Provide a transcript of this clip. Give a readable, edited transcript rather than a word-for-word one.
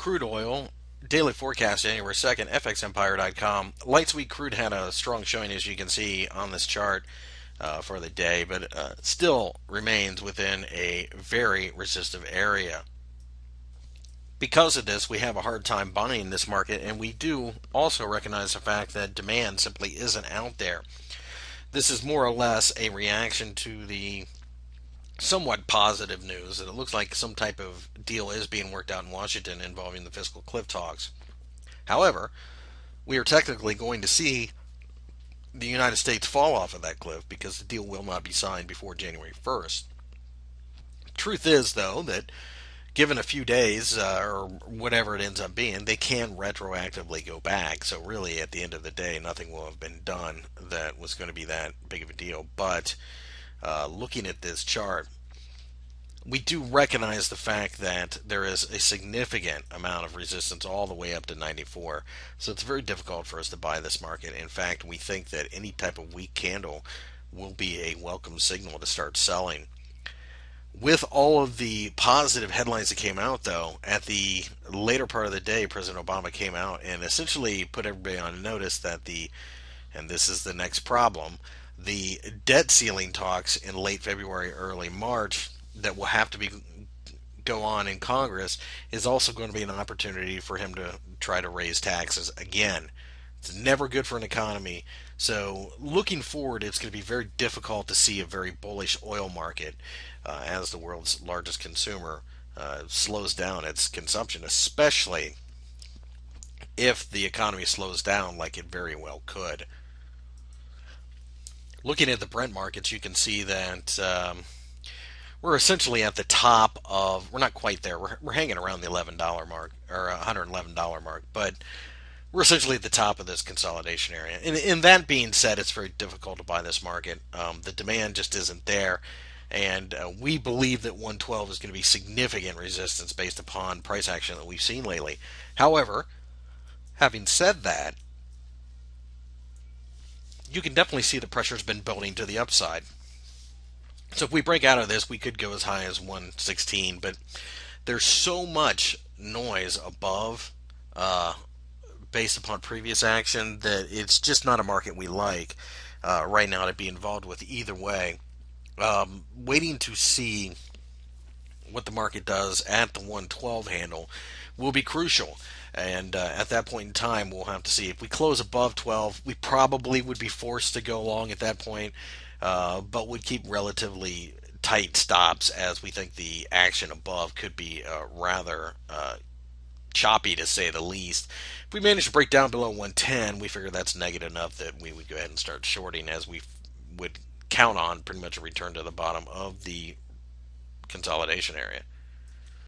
Crude oil, daily forecast January 2nd, FXEmpire.com. Light sweet crude had a strong showing, as you can see on this chart for the day, but still remains within a very resistive area. Because of this, we have a hard time buying this market, and we do also recognize the fact that demand simply isn't out there. This is more or less a reaction to the somewhat positive news that it looks like some type of deal is being worked out in Washington involving the fiscal cliff talks. However, we are technically going to see the United States fall off of that cliff because the deal will not be signed before January 1st. Truth is, though, that given a few days or whatever it ends up being, they can retroactively go back. So, really, at the end of the day, nothing will have been done that was going to be that big of a deal. But looking at this chart, we do recognize the fact that there is a significant amount of resistance all the way up to 94. So it's very difficult for us to buy this market. In fact, we think that any type of weak candle will be a welcome signal to start selling. With all of the positive headlines that came out, though, at the later part of the day, President Obama came out and essentially put everybody on notice that and this is the next problem, the debt ceiling talks in late February, early March that will have to be go on in Congress is also going to be an opportunity for him to try to raise taxes again. It's never good for an economy. So looking forward, it's going to be very difficult to see a very bullish oil market as the world's largest consumer slows down its consumption, especially if the economy slows down like it very well could. Looking at the Brent markets, you can see that we're essentially at the top of, we're not quite there, we're hanging around the $11 mark, or $111 mark, but we're essentially at the top of this consolidation area. And that being said, it's very difficult to buy this market. The demand just isn't there. And we believe that 112 is going to be significant resistance based upon price action that we've seen lately. However, having said that, you can definitely see the pressure's been building to the upside. So if we break out of this, we could go as high as 116, but there's so much noise above based upon previous action that it's just not a market we like right now to be involved with either way. Waiting to see what the market does at the 112 handle will be crucial. And at that point in time, we'll have to see. If we close above 12, we probably would be forced to go long at that point, but would keep relatively tight stops as we think the action above could be rather choppy to say the least. If we manage to break down below 110, we figure that's negative enough that we would go ahead and start shorting as we would count on pretty much a return to the bottom of the consolidation area.